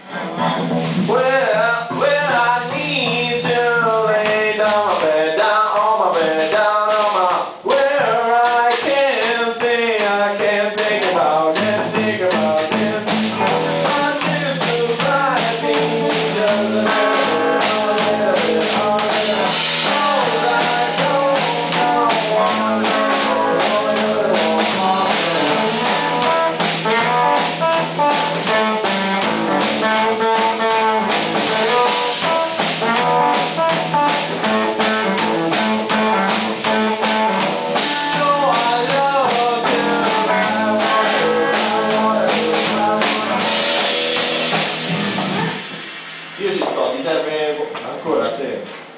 Well, I need to lay down my bed, down on my bed, down on my where I can't think about it. I think society doesn't have it all. I don't know. Io ci sto, ti serve ancora a te?